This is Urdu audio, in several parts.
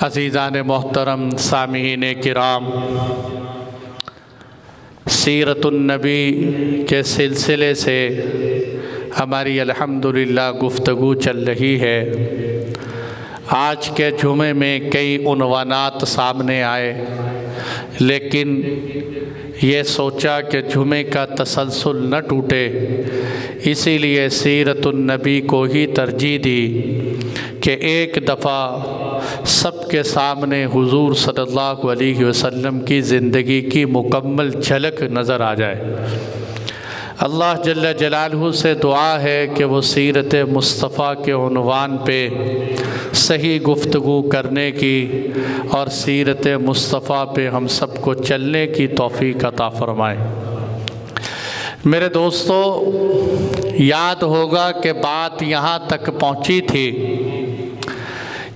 عزیزان محترم سامعین کرام، سیرت النبی کے سلسلے سے ہماری الحمدللہ گفتگو چل رہی ہے۔ آج کے جمعے میں کئی عنوانات سامنے آئے، لیکن یہ سوچا کہ جمعے کا تسلسل نہ ٹوٹے، اسی لیے سیرت النبی کو ہی ترجیح دی کہ ایک دفعہ سب کے سامنے حضور صلی اللہ علیہ وسلم کی زندگی کی مکمل جھلک نظر آ جائے۔ اللہ جل جلالہ سے دعا ہے کہ وہ سیرت مصطفیٰ کے عنوان پہ صحیح گفتگو کرنے کی اور سیرت مصطفیٰ پہ ہم سب کو چلنے کی توفیق عطا فرمائے۔ میرے دوستو، یاد ہوگا کہ بات یہاں تک پہنچی تھی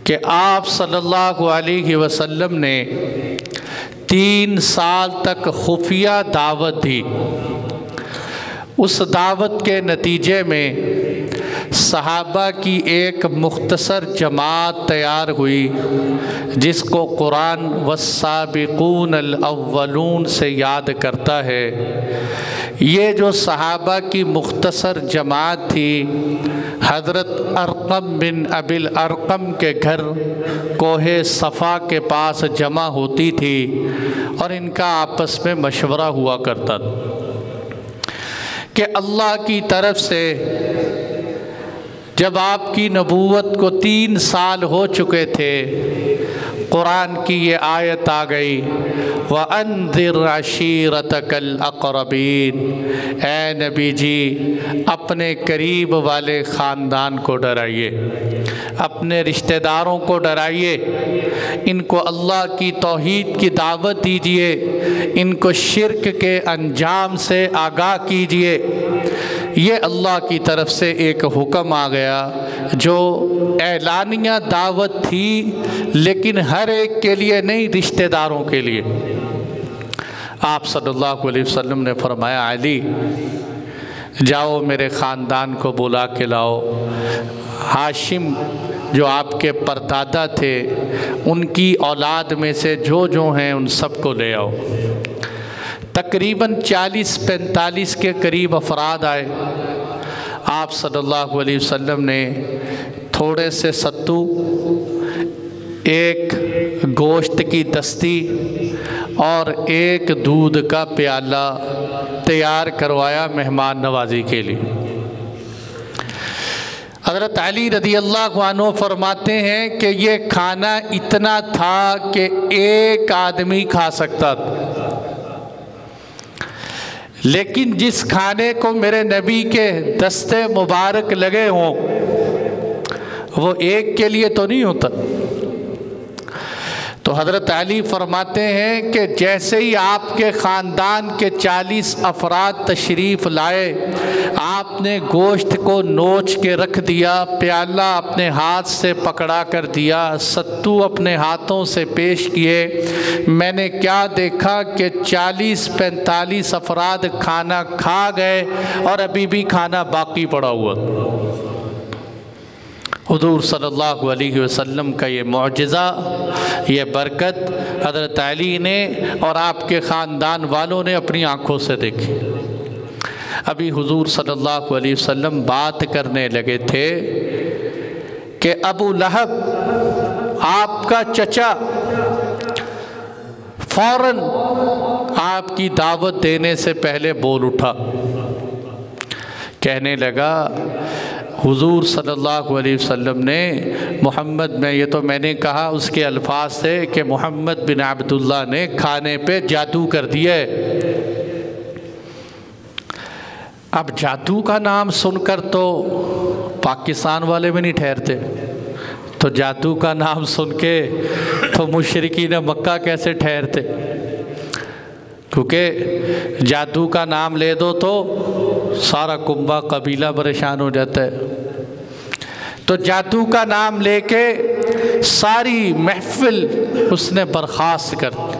کہ آپ صلی اللہ علیہ وسلم نے 3 سال تک خفیہ دعوت دی۔ اس دعوت کے نتیجے میں صحابہ کی ایک مختصر جماعت تیار ہوئی جس کو قرآن والسابقون الاولون سے یاد کرتا ہے۔ یہ جو صحابہ کی مختصر جماعت تھی، حضرت ارقم بن ابی الارقم کے گھر کوہ صفا کے پاس جمع ہوتی تھی اور ان کا آپس میں مشورہ ہوا کرتا تھا کہ اللہ کی طرف سے جب آپ کی نبوت کو 3 سال ہو چکے تھے، قرآن کی یہ آیت آ گئی، وَأَنذِرْ عَشِيرَتَكَ الْأَقْرَبِينَ، اے نبی جی اپنے قریب والے خاندان کو ڈرائیے، اپنے رشتہ داروں کو ڈرائیے، ان کو اللہ کی توحید کی دعوت دیجئے، ان کو شرک کے انجام سے آگاہ کیجئے۔ یہ اللہ کی طرف سے ایک حکم آ گیا جو اعلانیہ دعوت تھی، لیکن ہر ایک کے لیے نہیں، رشتہ داروں کے لیے۔ آپ صلی اللہ علیہ وسلم نے فرمایا، علی جاؤ میرے خاندان کو بلا کے لاؤ، ہاشم جو آپ کے پردادا تھے ان کی اولاد میں سے جو ہیں ان سب کو لے آؤ۔ تقریباً 40-45 کے قریب افراد آئے۔ آپ صلی اللہ علیہ وسلم نے تھوڑے سے ستو، ایک گوشت کی دستی اور ایک دودھ کا پیالہ تیار کروایا مہمان نوازی کے لیے۔ حضرت علی رضی اللہ عنہ فرماتے ہیں کہ یہ کھانا اتنا تھا کہ ایک آدمی کھا سکتا تھا، لیکن جس کھانے کو میرے نبی کے دستے مبارک لگے ہوں وہ ایک کے لیے تو نہیں ہوتا۔ تو حضرت علی فرماتے ہیں کہ جیسے ہی آپ کے خاندان کے 40 افراد تشریف لائے، آپ نے گوشت کو نوچ کے رکھ دیا، پیالہ اپنے ہاتھ سے پکڑا کر دیا، ستو اپنے ہاتھوں سے پیش کیے۔ میں نے کیا دیکھا کہ 40-45 افراد کھانا کھا گئے اور ابھی بھی کھانا باقی پڑا ہوا۔ حضور صلی اللہ علیہ وسلم کا یہ معجزہ، یہ برکت حضرت علی نے اور آپ کے خاندان والوں نے اپنی آنکھوں سے دیکھی۔ ابھی حضور صلی اللہ علیہ وسلم بات کرنے لگے تھے کہ ابو لہب آپ کا چچا فوراً آپ کی دعوت دینے سے پہلے بول اٹھا، کہنے لگا حضور صلی اللہ علیہ وسلم نے محمد میں، یہ تو میں نے کہا اس کے الفاظ سے کہ محمد بن عبداللہ نے کھانے پہ جادو کر دیا ہے۔ اب جادو کا نام سن کر تو پاکستان والے بھی نہیں ٹھہرتے، تو جادو کا نام سن کے تو مشرکین مکہ کیسے ٹھہرتے، کیونکہ جادو کا نام لے دو تو سارا کنبہ قبیلہ پریشان ہو جاتا ہے۔ تو جادو کا نام لے کے ساری محفل اس نے برخاست کر دی۔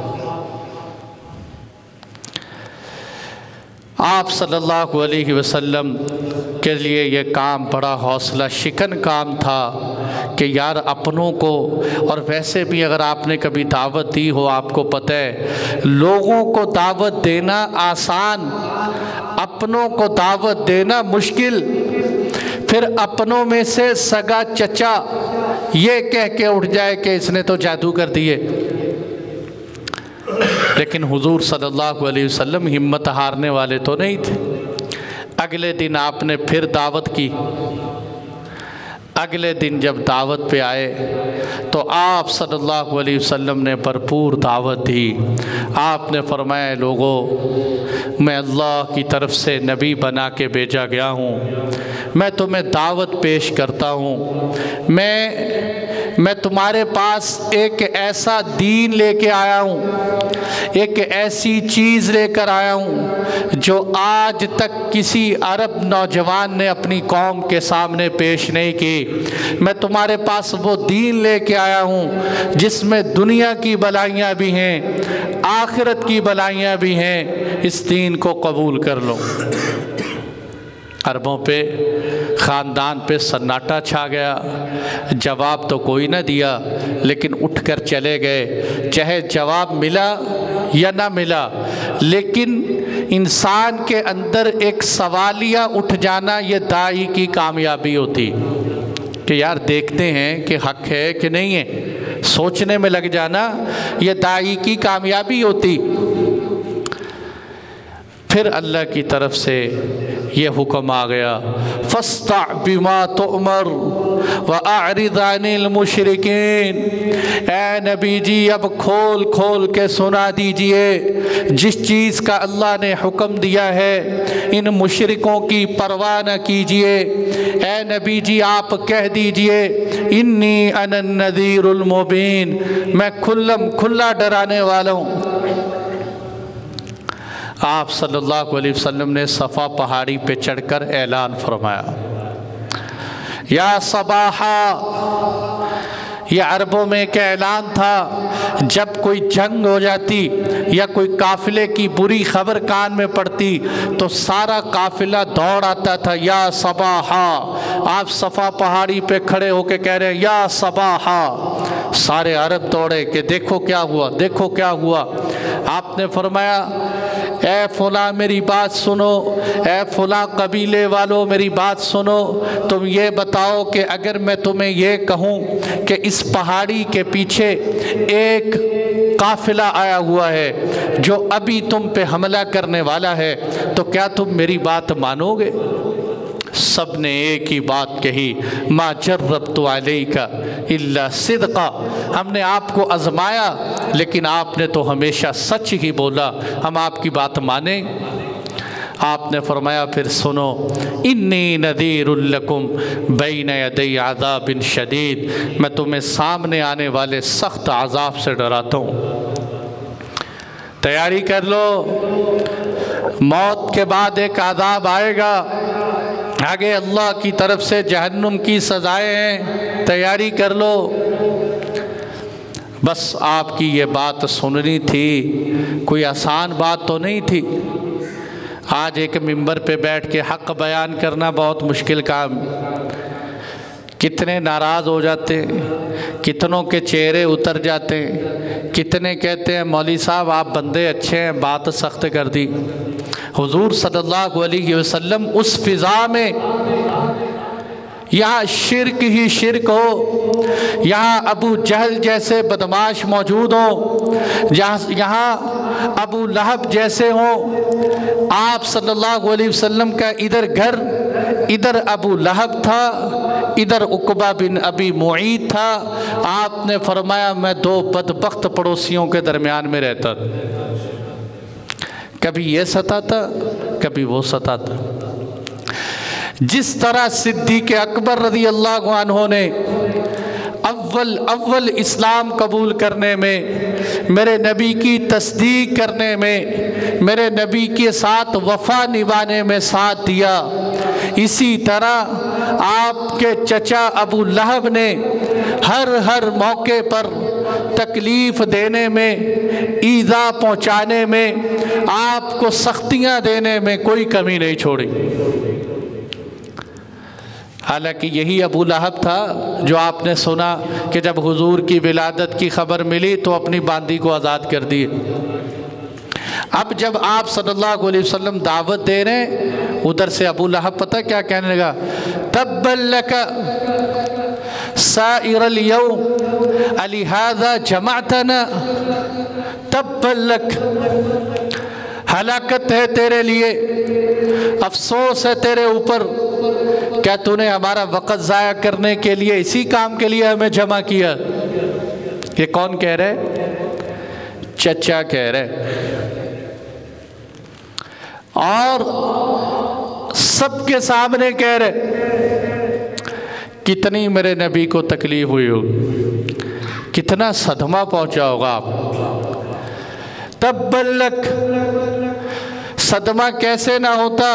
آپ صلی اللہ علیہ وسلم کے لیے یہ کام بڑا حوصلہ شکن کام تھا کہ یار اپنوں کو، اور ویسے بھی اگر آپ نے کبھی دعوت دی ہو آپ کو پتہ ہے لوگوں کو دعوت دینا آسان، اپنوں کو دعوت دینا مشکل۔ پھر اپنوں میں سے سگا چچا یہ کہہ کے اٹھ جائے کہ اس نے تو جادو کر دیے، لیکن حضور صلی اللہ علیہ وسلم ہمت ہارنے والے تو نہیں تھے۔ اگلے دن آپ نے پھر دعوت کی۔ اگلے دن جب دعوت پہ آئے تو آپ صلی اللہ علیہ وسلم نے بھرپور دعوت دی۔ آپ نے فرمایا لوگوں، میں اللہ کی طرف سے نبی بنا کے بھیجا گیا ہوں، میں تمہیں دعوت پیش کرتا ہوں، میں تمہارے پاس ایک ایسا دین لے کے آیا ہوں، ایک ایسی چیز لے کر آیا ہوں جو آج تک کسی عرب نوجوان نے اپنی قوم کے سامنے پیش نہیں کی۔ میں تمہارے پاس وہ دین لے کے آیا ہوں جس میں دنیا کی بلائیاں بھی ہیں، آخرت کی بلائیاں بھی ہیں، اس دین کو قبول کر لو۔ عربوں پہ، خاندان پہ سناٹا چھا گیا، جواب تو کوئی نہ دیا، لیکن اٹھ کر چلے گئے۔ چاہے جواب ملا یا نہ ملا، لیکن انسان کے اندر ایک سوالیہ اٹھ جانا یہ داعی کی کامیابی ہوتی کہ یار دیکھتے ہیں کہ حق ہے کہ نہیں ہے، سوچنے میں لگ جانا یہ داعی کی کامیابی ہوتی۔ پھر اللہ کی طرف سے یہ حکم آ گیا، فَاسْتَعْ بِمَا تُؤْمَرُ وَأَعْرِضْ عَنِ الْمُشْرِكِينَ۔ اے نبی جی اب کھول کھول کے سنا دیجئے جس چیز کا اللہ نے حکم دیا ہے، ان مشرکوں کی پرواہ نہ کیجئے۔ اے نبی جی آپ کہہ دیجئے انی انا النذیر المبین، میں کھلا ڈرانے والا ہوں۔ آپ صلی اللہ علیہ وسلم نے صفا پہاڑی پہ چڑھ کر اعلان فرمایا، یا صباحا۔ یہ عربوں میں ایک اعلان تھا، جب کوئی جنگ ہو جاتی یا کوئی قافلے کی بری خبر کان میں پڑتی تو سارا قافلہ دوڑ آتا تھا، یا صباحا۔ آپ صفا پہاڑی پہ کھڑے ہو کے کہہ رہے ہیں یا صباحا، سارے عرب دوڑے کہ دیکھو کیا ہوا، دیکھو کیا ہوا۔ آپ نے فرمایا اے فلاں میری بات سنو، اے فلاں قبیلے والوں میری بات سنو، تم یہ بتاؤ کہ اگر میں تمہیں یہ کہوں کہ اس پہاڑی کے پیچھے ایک قافلہ آیا ہوا ہے جو ابھی تم پہ حملہ کرنے والا ہے تو کیا تم میری بات مانو گے؟ سب نے ایک ہی بات کہی، ما جربت علیک الا صدقا، ہم نے آپ کو آزمایا لیکن آپ نے تو ہمیشہ سچ ہی بولا، ہم آپ کی بات مانیں۔ آپ نے فرمایا پھر سنو، انی نذیر لکم بین یدی عذاب شدید، میں تمہیں سامنے آنے والے سخت عذاب سے ڈراتا ہوں، تیاری کر لو، موت کے بعد ایک عذاب آئے گا، آگے اللہ کی طرف سے جہنم کی سزائیں ہیں، تیاری کر لو۔ بس آپ کی یہ بات سننی تھی، کوئی آسان بات تو نہیں تھی۔ آج ایک ممبر پہ بیٹھ کے حق بیان کرنا بہت مشکل کام، کتنے ناراض ہو جاتے ہیں، کتنوں کے چہرے اتر جاتے ہیں، کتنے کہتے ہیں مولوی صاحب آپ بندے اچھے ہیں، بات سخت کر دی۔ حضور صلی اللہ علیہ وسلم اس فضا میں، یہاں شرک ہی شرک ہو، یہاں ابو جہل جیسے بدماش موجود ہوں، یہاں ابو لہب جیسے ہوں، آپ صلی اللہ علیہ وسلم کا ادھر گھر، ادھر ابو لہب تھا، ادھر عقبہ بن ابی معیط تھا۔ آپ نے فرمایا میں دو بدبخت پڑوسیوں کے درمیان میں رہتا تھا، کبھی یہ ستاتا کبھی وہ ستاتا۔ جس طرح صدیق اکبر رضی اللہ عنہ نے اول اسلام قبول کرنے میں، میرے نبی کی تصدیق کرنے میں، میرے نبی کے ساتھ وفا نبھانے میں ساتھ دیا، اسی طرح آپ کے چچا ابو لہب نے ہر موقع پر تکلیف دینے میں، ایذا پہنچانے میں، آپ کو سختیاں دینے میں کوئی کمی نہیں چھوڑی۔ حالانکہ یہی ابو لہب تھا جو آپ نے سنا کہ جب حضور کی ولادت کی خبر ملی تو اپنی باندی کو آزاد کر دیے۔ اب جب آپ صلی اللہ علیہ وسلم دعوت دے رہے ہیں، ادھر سے ابو لہب پتہ کیا کہنے لگا؟ تبا لک سائر اليوم لہذا جمعتنا، تبا لک، ہلاکت ہے تیرے لیے، افسوس ہے تیرے اوپر، کیا تو نے ہمارا وقت ضائع کرنے کے لیے، اسی کام کے لیے ہمیں جمع کیا؟ یہ کون کہہ رہے؟ چچا کہہ رہے، اور سب کے سامنے کہہ رہے۔ کتنی میرے نبی کو تکلیف ہوئی ہوگی، کتنا صدمہ پہنچا ہوگا آپ۔ تبا لک، صدمہ کیسے نہ ہوتا؟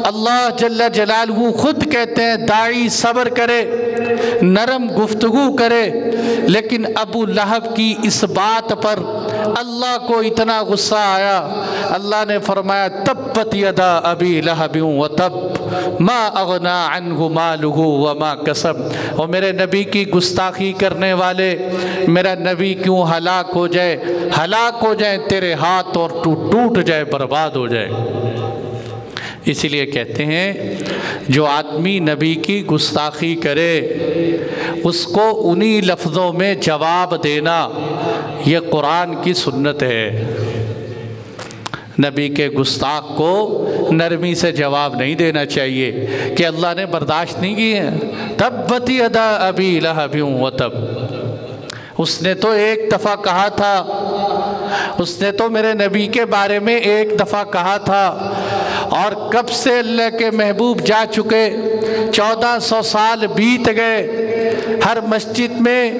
اللہ جل جلالہ خود کہتے ہیں داعی صبر کرے، نرم گفتگو کرے، لیکن ابو لہب کی اس بات پر اللہ کو اتنا غصہ آیا، اللہ نے فرمایا تبت یدا ابی لہب وتب ما اغنا عنہ مالہ وما کسب۔ اور میرے نبی کی گستاخی کرنے والے، میرا نبی کیوں ہلاک ہو جائے، ہلاک ہو جائے تیرے ہاتھ اور ٹوٹ جائے، برباد ہو جائے۔ اسی لیے کہتے ہیں جو آدمی نبی کی گستاخی کرے اس کو انہی لفظوں میں جواب دینا، یہ قرآن کی سنت ہے۔ نبی کے گستاخ کو نرمی سے جواب نہیں دینا چاہیے کہ اللہ نے برداشت نہیں کی ہے۔ تبت یدا ابی لہب وتب، اس نے تو ایک دفعہ کہا تھا، اس نے تو میرے نبی کے بارے میں ایک دفعہ کہا تھا، اور کب سے اللہ کے محبوب جا چکے، 1400 سال بیت گئے، ہر مسجد میں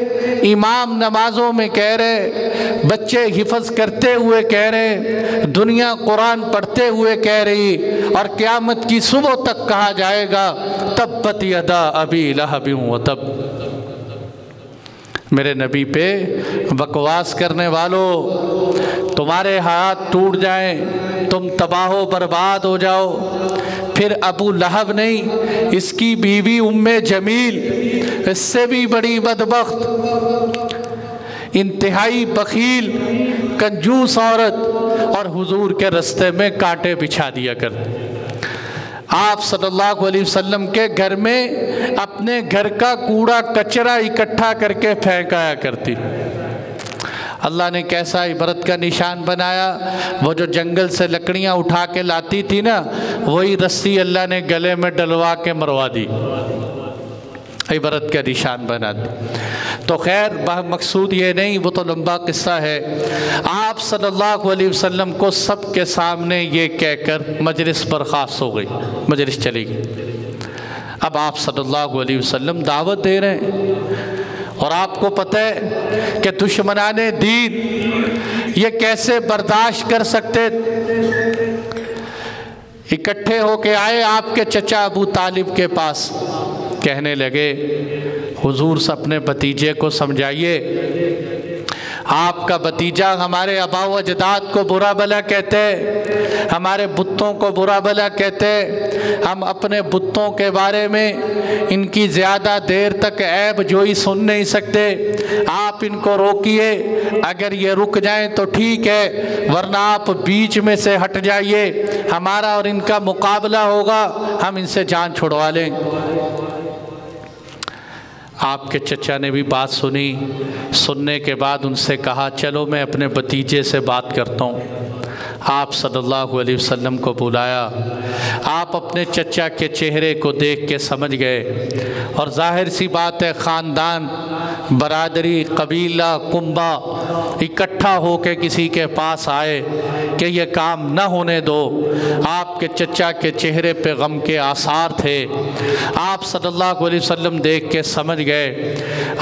امام نمازوں میں کہہ رہے، بچے حفظ کرتے ہوئے کہہ رہے، دنیا قرآن پڑھتے ہوئے کہہ رہی، اور قیامت کی صبح تک کہا جائے گا تبت یدا ابی لہب وتب۔ میرے نبی پہ بکواس کرنے والوں، تمہارے ہاتھ ٹوٹ جائیں، تم تباہ و برباد ہو جاؤ۔ پھر ابو لہب نہیں، اس کی بیوی ام جمیل، اس سے بھی بڑی بدبخت، انتہائی بخیل، کنجوس عورت، اور حضور کے رستے میں کانٹے بچھا دیا کرتی۔ آپ صلی اللہ علیہ وسلم کے گھر میں اپنے گھر کا کوڑا کچرا اکٹھا کر کے پھینکایا کرتی۔ اللہ نے کیسا عبرت کا نشان بنایا، وہ جو جنگل سے لکڑیاں اٹھا کے لاتی تھی نا، وہی رسی اللہ نے گلے میں ڈلوا کے مروا دی، عبرت کا نشان بنا دی۔ تو خیر مقصود یہ نہیں، وہ تو لمبا قصہ ہے۔ آپ صلی اللہ علیہ وسلم کو سب کے سامنے یہ کہہ کر مجلس برخاست ہو گئی، مجلس چلی گئی۔ اب آپ صلی اللہ علیہ وسلم دعوت دے رہے ہیں، اور آپ کو پتہ ہے کہ دشمنان دین یہ کیسے برداشت کر سکتے؟ اکٹھے ہو کے آئے آپ کے چچا ابو طالب کے پاس، کہنے لگے حضور سے اپنے بھتیجے کو سمجھائیے، آپ کا بھتیجہ ہمارے آبا و اجداد کو برا بھلا کہتے، ہمارے بتوں کو برا بھلا کہتے، ہم اپنے بتوں کے بارے میں ان کی زیادہ دیر تک عیب جوئی سن نہیں سکتے، آپ ان کو روکیے، اگر یہ رک جائیں تو ٹھیک ہے، ورنہ آپ بیچ میں سے ہٹ جائیے، ہمارا اور ان کا مقابلہ ہوگا، ہم ان سے جان چھڑوا لیں۔ آپ کے چچا نے بھی بات سنی، سننے کے بعد ان سے کہا چلو میں اپنے بھتیجے سے بات کرتا ہوں۔ آپ صلی اللہ علیہ وسلم کو بلایا، آپ اپنے چچا کے چہرے کو دیکھ کے سمجھ گئے، اور ظاہر سی بات ہے خاندان، برادری، قبیلہ، کنبہ اکٹھا ہو کے کسی کے پاس آئے کہ یہ کام نہ ہونے دو۔ آپ کے چچا کے چہرے پہ غم کے آثار تھے، آپ صلی اللہ علیہ وسلم دیکھ کے سمجھ گئے،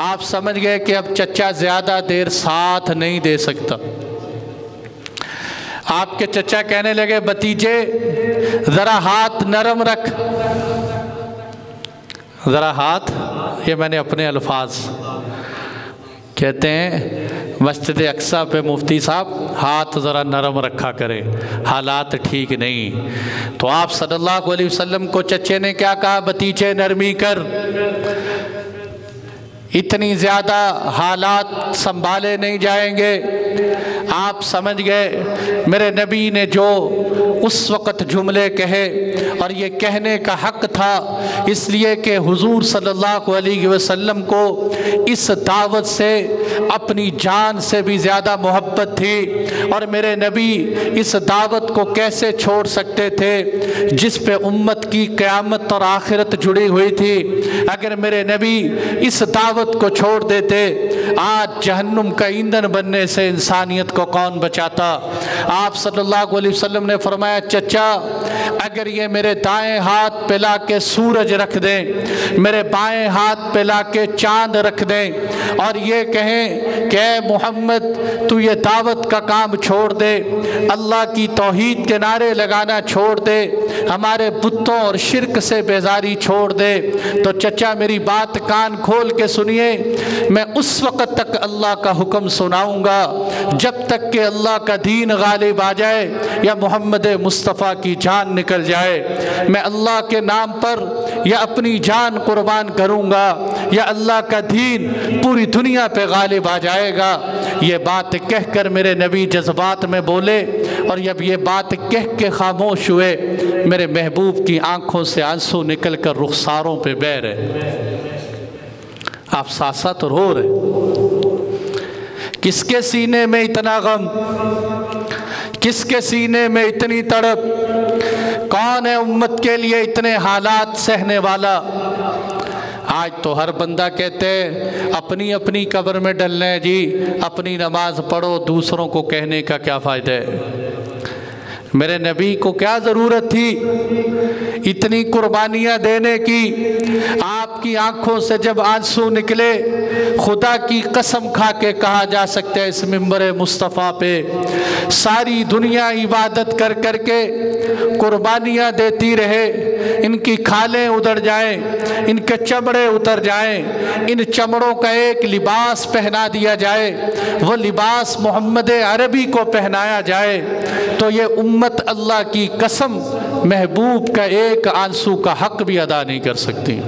آپ سمجھ گئے کہ اب چچا زیادہ دیر ساتھ نہیں دے سکتا۔ آپ کے چچا کہنے لگے بھتیجے ذرا ہاتھ نرم رکھ، ذرا ہاتھ، یہ میں نے اپنے الفاظ، کہتے ہیں مسجد اقصیٰ پہ مفتی صاحب ہاتھ ذرا نرم رکھا کرے، حالات ٹھیک نہیں۔ تو آپ صلی اللہ علیہ وسلم کو چچے نے کیا کہا؟ بتیجے نرمی کر، اتنی زیادہ حالات سنبھالے نہیں جائیں گے۔ آپ سمجھ گئے میرے نبی نے جو اس وقت جملے کہے، اور یہ کہنے کا حق تھا، اس لیے کہ حضور صلی اللہ علیہ وسلم کو اس دعوت سے اپنی جان سے بھی زیادہ محبت تھی، اور میرے نبی اس دعوت کو کیسے چھوڑ سکتے تھے جس پہ امت کی قیامت اور آخرت جڑی ہوئی تھی۔ اگر میرے نبی اس دعوت کو چھوڑ دیتے، آج جہنم کا ایندھن بننے سے انسانیت کو کون بچاتا؟ آپ صلی اللہ علیہ وسلم نے فرمایا چچا اگر یہ میرے دائیں ہاتھ پہ لا کے سورج رکھ دیں، میرے بائیں ہاتھ پہ لا کے چاند رکھ دیں، اور یہ کہیں کہ اے محمد تو یہ دعوت کا کام چھوڑ دے، اللہ کی توحید کے نعرے لگانا چھوڑ دے، ہمارے بتوں اور شرک سے بیزاری چھوڑ دے، تو چچا میری بات کان کھول کے سنیے، میں اس وقت تک اللہ کا حکم سناؤں گا جب تک کہ اللہ کا دین غالب آ جائے یا محمد مصطفیٰ کی جان نکل جائے۔ میں اللہ کے نام پر یا اپنی جان قربان کروں گا یا اللہ کا دین پوری دنیا پہ غالب آ جائے گا۔ یہ بات کہہ کر میرے نبی جذبات میں بولے، اور جب یہ بات کہہ کے خاموش ہوئے، میرے محبوب کی آنکھوں سے آنسو نکل کر رخساروں پہ بہہ رہے۔ آپ ساتھ ساتھ رو رہے۔ کس کے سینے میں اتنا غم، کس کے سینے میں اتنی تڑپ، کون ہے امت کے لیے اتنے حالات سہنے والا؟ آج تو ہر بندہ کہتے ہیں اپنی اپنی قبر میں ڈلنا ہے جی، اپنی نماز پڑھو، دوسروں کو کہنے کا کیا فائدہ ہے؟ میرے نبی کو کیا ضرورت تھی اتنی قربانیاں دینے کی؟ آپ کی آنکھوں سے جب آنسو نکلے، خدا کی قسم کھا کے کہا جا سکتا ہے اس منبر مصطفیٰ پہ، ساری دنیا عبادت کر کر کے قربانیاں دیتی رہے، ان کی کھالیں ادھر جائیں، ان کے چمڑے اتر جائیں، ان چمڑوں کا ایک لباس پہنا دیا جائے، وہ لباس محمد عربی کو پہنایا جائے، تو یہ امت اللہ کی قسم محبوب کا ایک آنسو کا حق بھی ادا نہیں کر سکتی۔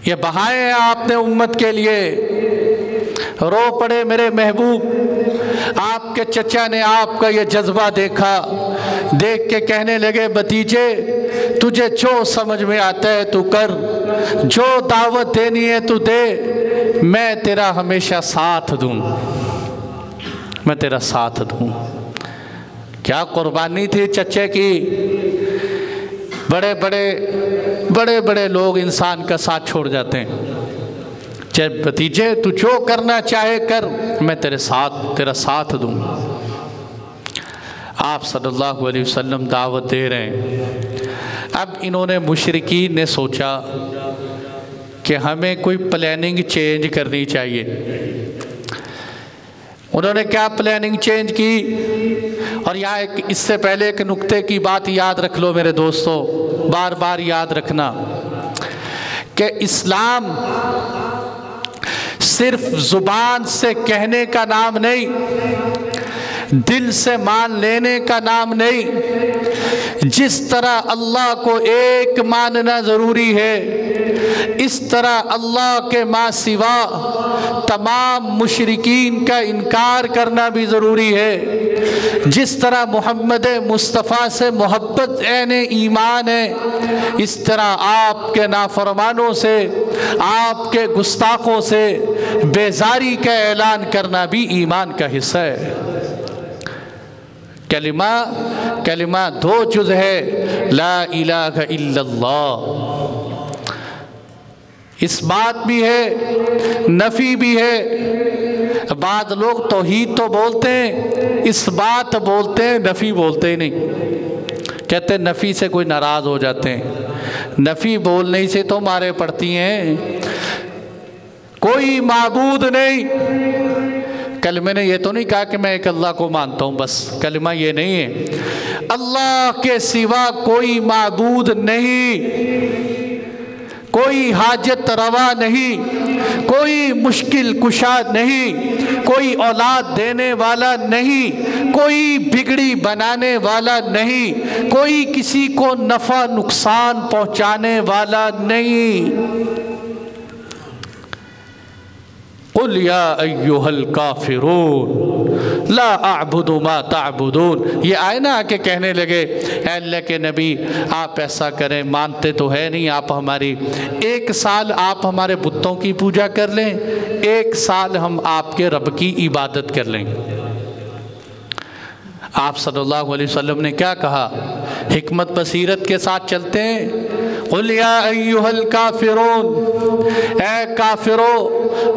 یہ بہائے ہیں آپ نے امت کے لیے، رو پڑے میرے محبوب۔ آپ کے چچا نے آپ کا یہ جذبہ دیکھا، دیکھ کے کہنے لگے بتیجے تجھے جو سمجھ میں آتا ہے تو کر، جو دعوت دینی ہے تو دے، میں تیرا ہمیشہ ساتھ دوں، میں تیرا ساتھ دوں۔ کیا قربانی تھی چچے کی! بڑے بڑے لوگ انسان کا ساتھ چھوڑ جاتے ہیں۔ چاہے بھتیجے تو جو کرنا چاہے کر، میں تیرا ساتھ دوں۔ آپ صلی اللہ علیہ وسلم دعوت دے رہے ہیں۔ اب انہوں نے مشرکین نے سوچا کہ ہمیں کوئی پلاننگ چینج کرنی چاہیے۔ انہوں نے کیا پلاننگ چینج کی؟ اور یہاں اس سے پہلے ایک نکتے کی بات یاد رکھ لو میرے دوستو، بار بار یاد رکھنا کہ اسلام صرف زبان سے کہنے کا نام نہیں، دل سے مان لینے کا نام نہیں۔ جس طرح اللہ کو ایک ماننا ضروری ہے، اس طرح اللہ کے ماں سوا تمام مشرکین کا انکار کرنا بھی ضروری ہے۔ جس طرح محمد مصطفیٰ سے محبت عین ایمان ہے، اس طرح آپ کے نافرمانوں سے، آپ کے گستاخوں سے بیزاری کا اعلان کرنا بھی ایمان کا حصہ ہے۔ کلمہ دو جز ہے، لا الہ الا اللہ، اس بات بھی ہے، نفی بھی ہے۔ بعض لوگ توحید تو بولتے ہیں، اس بات بولتے ہیں، نفی بولتے ہی نہیں۔ کہتے ہیں نفی سے کوئی ناراض ہو جاتے ہیں، نفی بولنے سے تو مارے پڑتی ہیں۔ کوئی معبود نہیں۔ کلمے نے یہ تو نہیں کہا کہ میں ایک اللہ کو مانتا ہوں، بس کلمہ یہ نہیں ہے۔ اللہ کے سوا کوئی معبود نہیں، کوئی حاجت روا نہیں، کوئی مشکل کشا نہیں، کوئی اولاد دینے والا نہیں، کوئی بگڑی بنانے والا نہیں، کوئی کسی کو نفع نقصان پہنچانے والا نہیں۔ قل یا ایھا الکافرون لا اعبد ما تعبدون۔ یہ آئے نا کہ کہنے لگے اے اللہ کے نبی آپ ایسا کریں، مانتے تو ہے نہیں آپ ہماری، 1 سال آپ ہمارے بتوں کی پوجا کر لیں، 1 سال ہم آپ کے رب کی عبادت کر لیں۔ آپ صلی اللہ علیہ وسلم نے کیا کہا؟ حکمت بصیرت کے ساتھ چلتے ہیں۔ قل یا ایھا الکافرون، اے کافرو،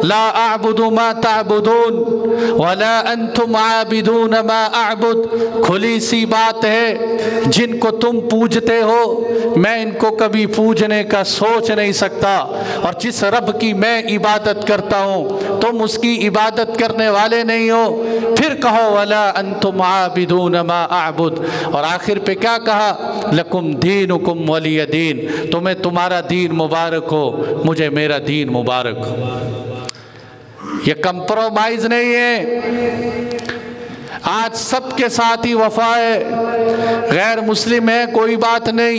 لا اعبد ما تعبدون ولا انتم عابدون ما اعبد۔ کھلی سی بات ہے، جن کو تم پوجتے ہو میں ان کو کبھی پوجنے کا سوچ نہیں سکتا، اور جس رب کی میں عبادت کرتا ہوں تم اس کی عبادت کرنے والے نہیں ہو۔ پھر کہو ولا انتم عابدون ما اعبد، اور آخر پہ کیا کہا؟ لکم دینکم ولی دین، تمہیں تمہارا دین مبارک ہو، مجھے میرا دین مبارک ہو۔ یہ کمپرومائز نہیں ہے، آج سب کے ساتھ ہی وفا ہے، غیر مسلم ہے کوئی بات نہیں۔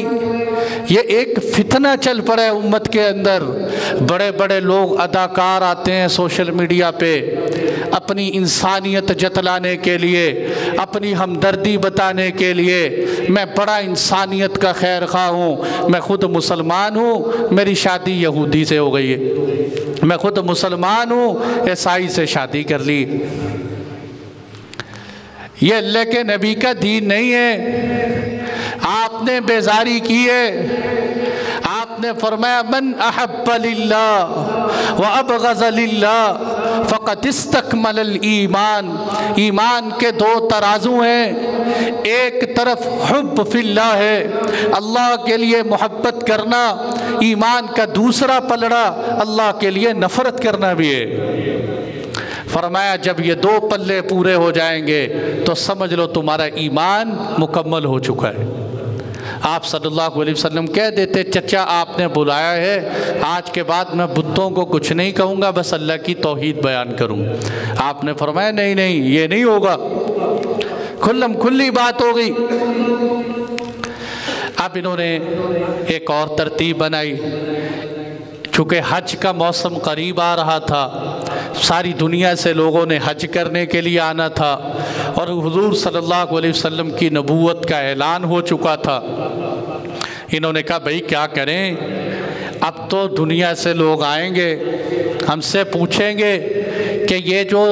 یہ ایک فتنہ چل پڑا ہے امت کے اندر، بڑے بڑے لوگ اداکار آتے ہیں سوشل میڈیا پہ اپنی انسانیت جتلانے کے لیے، اپنی ہمدردی بتانے کے لیے، میں بڑا انسانیت کا خیر خواہ ہوں، میں خود مسلمان ہوں، میری شادی یہودی سے ہو گئی ہے، میں خود مسلمان ہوں، عیسائی سے شادی کر لی۔ یہ اللہ کے نبی کا دین نہیں ہے، آپ نے بیزاری کی ہے۔ آپ نے فرمایا من احب للہ وابغض للہ فقد استکمل الایمان۔ ایمان کے 2 ترازو ہیں، ایک طرف حب فی اللہ ہے، اللہ کے لیے محبت کرنا، ایمان کا دوسرا پلڑا اللہ کے لیے نفرت کرنا بھی ہے۔ فرمایا جب یہ 2 پلے پورے ہو جائیں گے تو سمجھ لو تمہارا ایمان مکمل ہو چکا ہے۔ آپ صلی اللہ علیہ وسلم کہہ دیتے چچا آپ نے بلایا ہے، آج کے بعد میں بتوں کو کچھ نہیں کہوں گا، بس اللہ کی توحید بیان کروں۔ آپ نے فرمایا نہیں نہیں یہ نہیں ہوگا، کھلم کھلی بات ہو گئی۔ اب انہوں نے ایک اور ترتیب بنائی، چونکہ حج کا موسم قریب آ رہا تھا، ساری دنیا سے لوگوں نے حج کرنے کے لیے آنا تھا، اور حضور صلی اللہ علیہ وسلم کی نبوت کا اعلان ہو چکا تھا۔ انہوں نے کہا بھئی کیا کریں، اب تو دنیا سے لوگ آئیں گے، ہم سے پوچھیں گے کہ یہ جو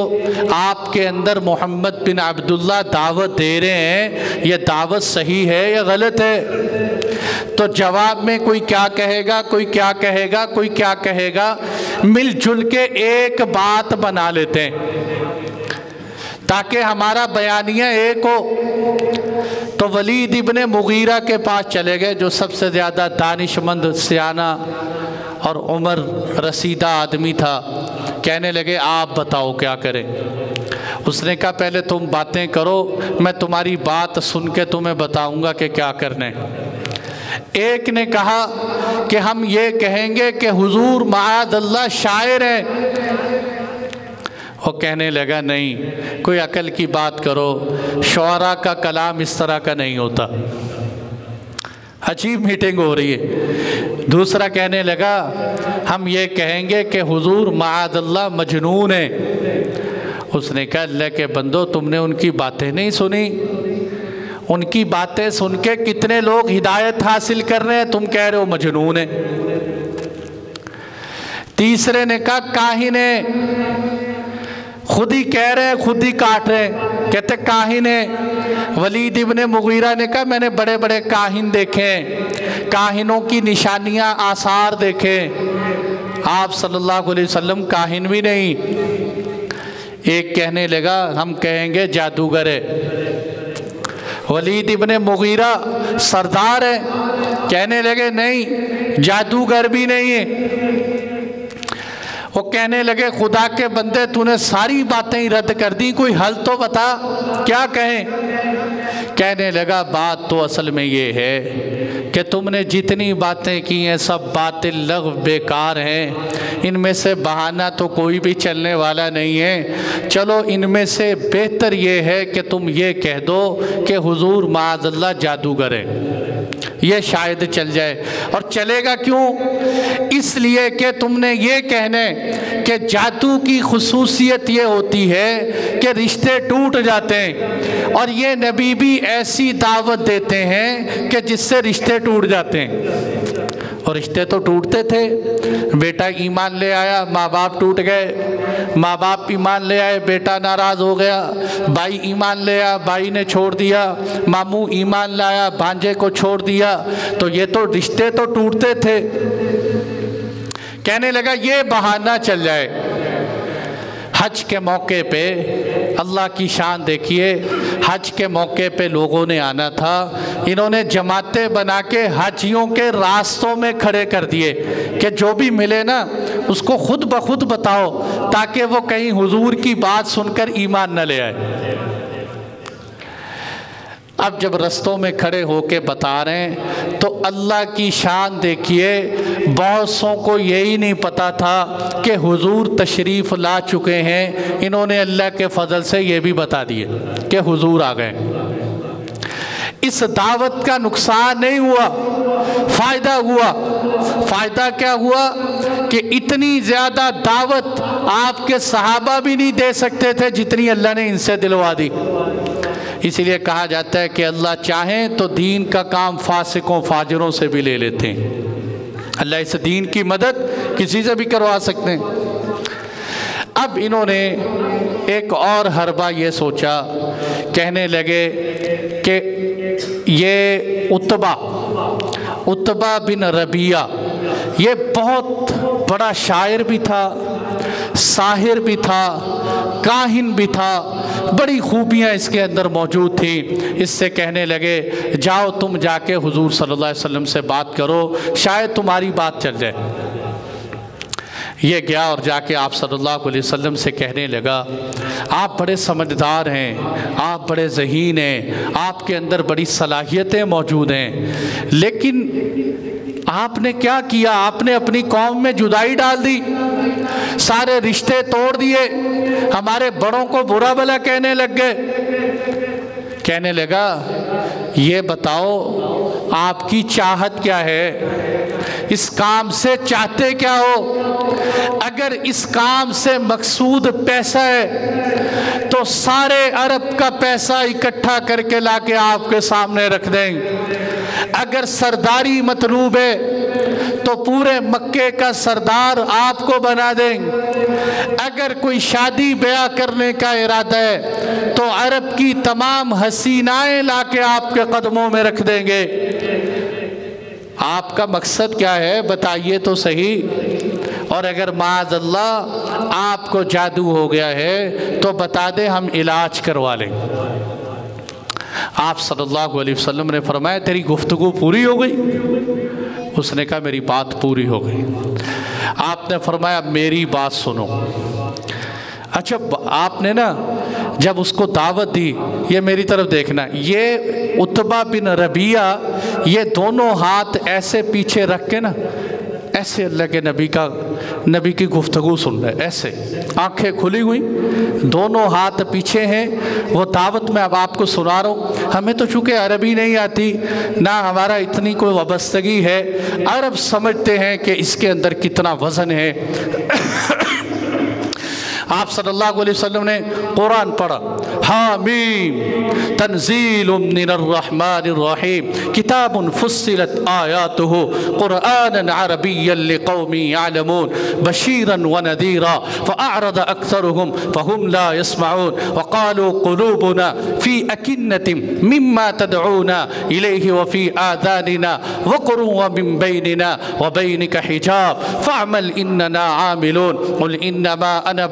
آپ کے اندر محمد بن عبداللہ دعوت دے رہے ہیں یہ دعوت صحیح ہے یا غلط ہے؟ تو جواب میں کوئی کیا کہے گا، کوئی کیا کہے گا، کوئی کیا کہے گا، مل جل کے ایک بات بنا لیتے ہیں تاکہ ہمارا بیانیہ ایک ہو۔ تو ولید ابن مغیرہ کے پاس چلے گئے جو سب سے زیادہ دانشمند، سیانہ اور عمر رسیدہ آدمی تھا۔ کہنے لگے آپ بتاؤ کیا کریں۔ اس نے کہا پہلے تم باتیں کرو، میں تمہاری بات سن کے تمہیں بتاؤں گا کہ کیا کرنے۔ ایک نے کہا کہ ہم یہ کہیں گے کہ حضور معاذ اللہ شاعر ہیں۔ وہ کہنے لگا نہیں، کوئی عقل کی بات کرو، شعراء کا کلام اس طرح کا نہیں ہوتا۔ عجیب میٹنگ ہو رہی ہے۔ دوسرا کہنے لگا ہم یہ کہیں گے کہ حضور معاذ اللہ مجنون ہیں۔ اس نے کہا اللہ کے بندو تم نے ان کی باتیں نہیں سنی، ان کی باتیں سن کے کتنے لوگ ہدایت حاصل کر رہے ہیں، تم کہہ رہے ہو مجنون ہیں۔ تیسرے نے کہا کاہن ہے، خود ہی کہہ رہے ہیں خود ہی کاٹ رہے ہیں، کہتے کاہن ہے۔ ولید ابن مغیرہ نے کہا میں نے بڑے بڑے کاہن دیکھے ہیں، کاہنوں کی نشانیاں آثار دیکھے، آپ صلی اللہ علیہ وسلم کاہن بھی نہیں۔ ایک کہنے لگا ہم کہیں گے جادوگر ہے۔ ولید ابن مغیرہ سردار ہے، کہنے لگے نہیں جادوگر بھی نہیں ہے۔ وہ کہنے لگے خدا کے بندے تو نے ساری باتیں ہی رد کر دی، کوئی حل تو بتا کیا کہیں۔ کہنے لگا بات تو اصل میں یہ ہے کہ تم نے جتنی باتیں کی ہیں سب باطل لغو بیکار ہیں، ان میں سے بہانہ تو کوئی بھی چلنے والا نہیں ہے، چلو ان میں سے بہتر یہ ہے کہ تم یہ کہہ دو کہ حضور معاذ اللہ جادوگر ہے، یہ شاید چل جائے۔ اور چلے گا کیوں؟ اس لیے کہ تم نے یہ کہنے کہ جادو کی خصوصیت یہ ہوتی ہے کہ رشتے ٹوٹ جاتے ہیں، اور یہ نبی بھی ایسی دعوت دیتے ہیں کہ جس سے رشتے ٹوٹ جاتے ہیں۔ اور رشتے تو ٹوٹتے تھے، بیٹا ایمان لے آیا ماں باپ ٹوٹ گئے، ماں باپ ایمان لے آئے بیٹا ناراض ہو گیا، بھائی ایمان لے آیا بھائی نے چھوڑ دیا، ماموں ایمان لایا بھانجے کو چھوڑ دیا، تو یہ تو رشتے تو ٹوٹتے تھے۔ کہنے لگا یہ بہانہ چل جائے۔ حج کے موقع پہ اللہ کی شان دیکھیے، حج کے موقع پہ لوگوں نے آنا تھا، انہوں نے جماعتیں بنا کے حاجیوں کے راستوں میں کھڑے کر دیے کہ جو بھی ملے نا اس کو خود بخود بتاؤ تاکہ وہ کہیں حضور کی بات سن کر ایمان نہ لے آئے۔ اب جب رستوں میں کھڑے ہو کے بتا رہے ہیں تو اللہ کی شان دیکھیے، بہت سوں کو یہی نہیں پتا تھا کہ حضور تشریف لا چکے ہیں، انہوں نے اللہ کے فضل سے یہ بھی بتا دیے کہ حضور آ گئے۔ اس دعوت کا نقصان نہیں ہوا، فائدہ ہوا۔ فائدہ کیا ہوا کہ اتنی زیادہ دعوت آپ کے صحابہ بھی نہیں دے سکتے تھے جتنی اللہ نے ان سے دلوا دی۔ اسی لیے کہا جاتا ہے کہ اللہ چاہیں تو دین کا کام فاسقوں فاجروں سے بھی لے لیتے ہیں، اللہ اس دین کی مدد کسی سے بھی کروا سکتے ہیں۔ اب انہوں نے ایک اور حربہ یہ سوچا، کہنے لگے کہ یہ عتبہ بن ربیعہ یہ بہت بڑا شاعر بھی تھا، ساحر بھی تھا، کاہن بھی تھا، بڑی خوبیاں اس کے اندر موجود تھیں۔ اس سے کہنے لگے جاؤ تم جا کے حضور صلی اللہ علیہ وسلم سے بات کرو، شاید تمہاری بات چل جائے۔ یہ گیا اور جا کے آپ صلی اللہ علیہ وسلم سے کہنے لگا آپ بڑے سمجھدار ہیں، آپ بڑے ذہین ہیں، آپ کے اندر بڑی صلاحیتیں موجود ہیں، لیکن آپ نے کیا کیا؟ آپ نے اپنی قوم میں جدائی ڈال دی، سارے رشتے توڑ دیے، ہمارے بڑوں کو برا بھلا کہنے لگ گئے۔ کہنے لگا یہ بتاؤ آپ کی چاہت کیا ہے؟ اس کام سے چاہتے کیا ہو؟ اگر اس کام سے مقصود پیسہ ہے تو سارے عرب کا پیسہ اکٹھا کر کے لا کے آپ کے سامنے رکھ دیں۔ اگر سرداری مطلوب ہے تو پورے مکے کا سردار آپ کو بنا دیں۔ اگر کوئی شادی بیاہ کرنے کا ارادہ ہے تو عرب کی تمام حسینائیں لا کے آپ کے قدموں میں رکھ دیں گے۔ آپ کا مقصد کیا ہے بتائیے تو صحیح، اور اگر معاذ اللہ آپ کو جادو ہو گیا ہے تو بتا دیں ہم علاج کروا لیں۔ آپ صلی اللہ علیہ وسلم نے فرمایا تیری گفتگو پوری ہو گئی؟ اس نے کہا میری بات پوری ہو گئی۔ آپ نے فرمایا میری بات سنو۔ اچھا آپ نے نا جب اس کو دعوت دی، یہ میری طرف دیکھنا، یہ عتبہ بن ربیعہ یہ دونوں ہاتھ ایسے پیچھے رکھ کے نا ایسے اللہ کے نبی کی گفتگو سن رہے، ایسے آنکھیں کھلی ہوئی، دونوں ہاتھ پیچھے ہیں، وہ دعوت میں اب آپ کو سنا رہا ہوں۔ ہمیں تو چونکہ عربی نہیں آتی، نہ ہمارا اتنی کوئی وابستگی ہے، عرب سمجھتے ہیں کہ اس کے اندر کتنا وزن ہے۔ آپ صلی اللہ علیہ وسلم نے قرآن پڑھا، حامیم تنزیل من الرحمن الرحیم کتاب فصلت آیاتہ قرآنا عربیا لقوم یعلمون بشیرا ونذیرا فأعرض اکثرهم فهم لا يسمعون وقالوا قلوبنا في أكنة مما تدعونا إليه وفي آذاننا وقر ومن بيننا وبينك حجاب فاعمل إننا عاملون قل إنما أنا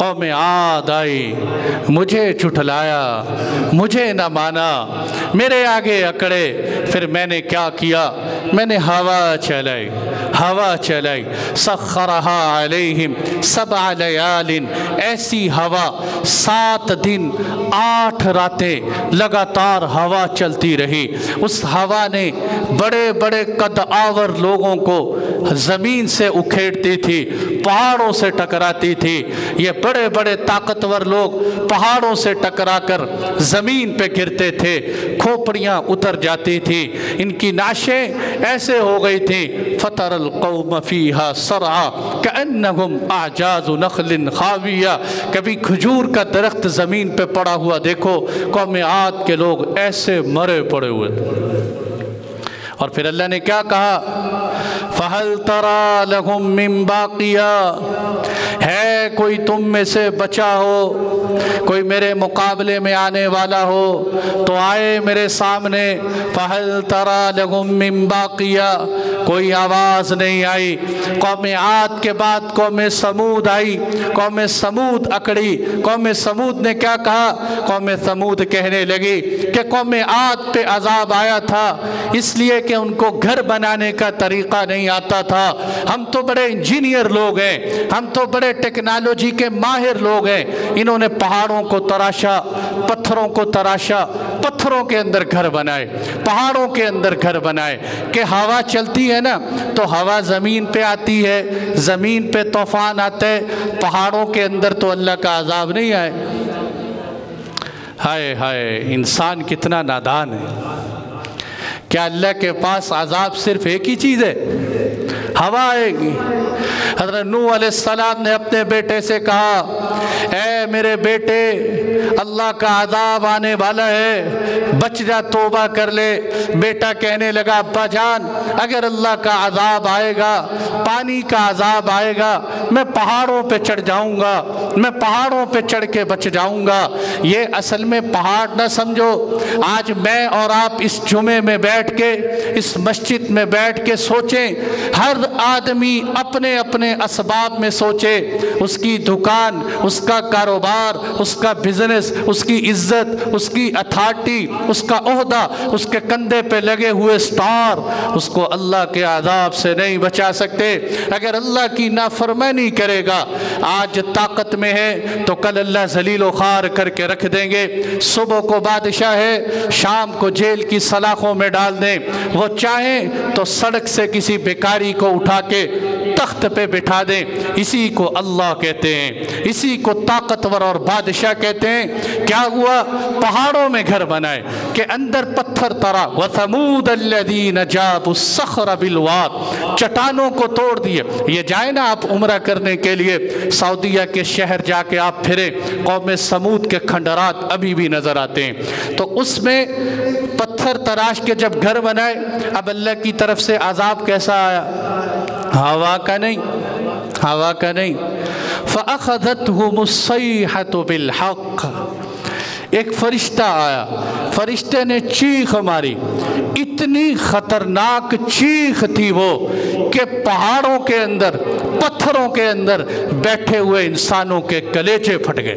قوم عاد آئی، مجھے جھٹلایا، مجھے نہ مانا، میرے آگے اکڑے، پھر میں نے کیا کیا؟ میں نے ہوا چلائی، ہوا چلائی، سخرہا علیہم 7 لیال، ایسی ہوا 7 دن 8 راتیں لگاتار ہوا چلتی رہی۔ اس ہوا نے بڑے بڑے قد آور لوگوں کو زمین سے اکھیڑتی تھی، پہاڑوں سے ٹکراتی تھی۔ یہ بڑے بڑے طاقتور لوگ پہاڑوں سے ٹکرا کر زمین پہ گرتے تھے، کھوپڑیاں اتر جاتی تھی، ان کی ناشیں ایسے ہو گئی تھیں۔ فَتَرَ الْقَوْمَ فِيهَا سَرْعًا كَأَنَّهُمْ أَعْجَازُ نَخْلٍ خَاوِيَةٍ، کبھی کھجور کا درخت زمین پہ پڑا ہوا دیکھو، قوم عاد کے لوگ ایسے مرے پڑے ہوئے تھے۔ اور پھر اللہ نے کیا کہا؟ فَهَلْ تَرَى لَهُم مِّن بَاقِيَةٍ، ہے کوئی تم میں سے بچا ہو، کوئی میرے مقابلے میں آنے والا ہو تو آئے میرے سامنے۔ فَهَلْ تَرَى لَهُم مِّن بَاقِيَةٍ، کوئی آواز نہیں آئی۔ قوم عاد کے بعد قوم سمود آئی، قوم سمود اکڑی۔ قوم سمود نے کیا کہا؟ قوم سمود کہنے لگی کہ قوم عاد پہ عذاب آیا تھا اس لیے کہ ان کو گھر بنانے کا طریقہ نہیں آتا تھا۔ ہم تو بڑے انجینئر لوگ ہیں، ہم تو بڑے ٹیکنالوجی کے ماہر لوگ ہیں، انہوں نے پہاڑوں کو تراشا، پتھروں کو تراشا، پتھروں کے اندر گھر بنائے، پہاڑوں کے اندر گھر بنائے۔ کہ ہوا چلتی ہے نا تو ہوا زمین پہ آتی ہے، زمین پہ طوفان آتا ہے، پہاڑوں کے اندر تو اللہ کا عذاب نہیں آئے۔ ہائے ہائے، انسان کتنا نادان ہے۔ کیا اللہ کے پاس عذاب صرف ایک ہی چیز ہے؟ ہوا آئے گی۔ حضرت نوح علیہ السلام نے اپنے بیٹے سے کہا، اے میرے بیٹے، اللہ کا عذاب آنے والا ہے، بچ جا، توبہ کر لے۔ بیٹا کہنے لگا، ابا جان، اگر اللہ کا عذاب آئے گا، پانی کا عذاب آئے گا، میں پہاڑوں پہ چڑھ جاؤں گا، میں پہاڑوں پہ چڑھ کے بچ جاؤں گا۔ یہ اصل میں پہاڑ نہ سمجھو۔ آج میں اور آپ اس جمعے میں بیٹھ کے، اس مسجد میں بیٹھ کے سوچیں، ہر آدمی اپنے اپنے اسباب میں سوچے، اس کی دکان، اس کا کاروبار، اس کا بزنس، اس کی عزت، اس کی اتھارٹی، اس کا عہدہ، اس کے کندھے پہ لگے ہوئے سٹار اس کو اللہ کے عذاب سے نہیں بچا سکتے۔ اگر اللہ کی نافرمانی کرے گا، آج طاقت میں ہے تو کل اللہ ذلیل و خوار کر کے رکھ دیں گے۔ صبح کو بادشاہ ہے، شام کو جیل کی سلاخوں میں ڈال دیں۔ وہ چاہیں تو سڑک سے کسی بیکاری کو اٹھا کے تخت پہ بٹھا دیں۔ اسی کو اللہ کہتے ہیں، اسی کو طاقتور اور بادشاہ کہتے ہیں۔ کیا ہوا؟ پہاڑوں میں گھر بنائے کہ اندر پتھر ترا، وَثَمُودَ الَّذِينَ جَابُوا الصَّخْرَ بِالْوَادِ، چٹانوں کو توڑ دیے۔ یہ جائیں نا آپ عمرہ کرنے کے لیے سعودیہ کے شہر جا کے آپ پھریں، قوم سمود کے کھنڈرات ابھی بھی نظر آتے ہیں۔ تو اس میں پتھر تراش کے جب گھر بنائے، اب اللہ کی طرف سے عذاب کیسا آیا؟ ہوا کا نہیں، ہوا کا نہیں۔ فَأَخَذَتْهُمُ الصَّيْحَةُ بِالْحَقِّ، ایک فرشتہ آیا، فرشتے نے چیخ ماری، اتنی خطرناک چیخ تھی وہ کہ پہاڑوں کے اندر، پتھروں کے اندر بیٹھے ہوئے انسانوں کے کلیجے پھٹ گئے،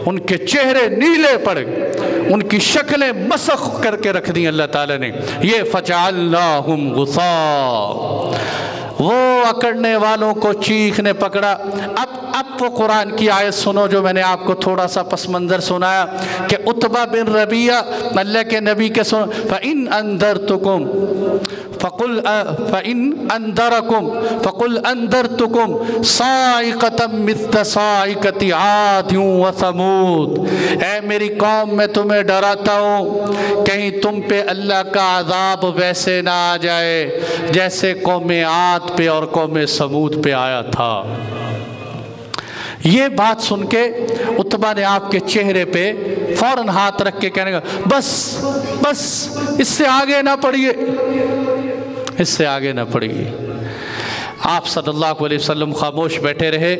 ان کے چہرے نیلے پڑ گئے، ان کی شکلیں مسخ کر کے رکھ دیں اللہ تعالیٰ نے۔ یہ فَجَعَلْنَاهُمْ غُثَاءً، وہ اکڑنے والوں کو چیخ نے پکڑا۔ اب وہ قرآن کی آیت سنو جو میں نے آپ کو تھوڑا سا پس منظر سنایا کہ عتبہ بن ربیعہ اللہ کے نبی کے سن فَإِنْ أَنذَرْتُكُمْ فَقُلْ أَنذَرْتُكُمْ صَاعِقَةً مِثْلَ صَاعِقَةِ عَادٍ وَثَمُودَ، اے میری قوم میں تمہیں ڈراتا ہوں کہیں تم پہ اللہ کا عذاب ویسے نہ آ جائے جیسے قوم عاد پہ اور قوم سمود پہ آیا تھا۔ یہ بات سن کے عتبہ نے آپ کے چہرے پہ فوراً ہاتھ رکھ کے کہنے لگا، بس بس، اس سے آگے نہ پڑھیے، اس سے آگے نہ پڑھیے۔ آپ صلی اللہ علیہ وسلم خاموش بیٹھے رہے۔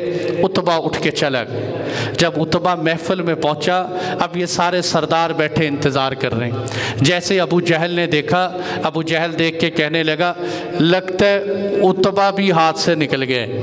عتبہ اٹھ کے چلا گیا۔ جب عتبہ محفل میں پہنچا، اب یہ سارے سردار بیٹھے انتظار کر رہے ہیں۔ جیسے ابو جہل نے دیکھا، ابو جہل دیکھ کے کہنے لگا، لگتا ہے عتبہ بھی ہاتھ سے نکل گئے۔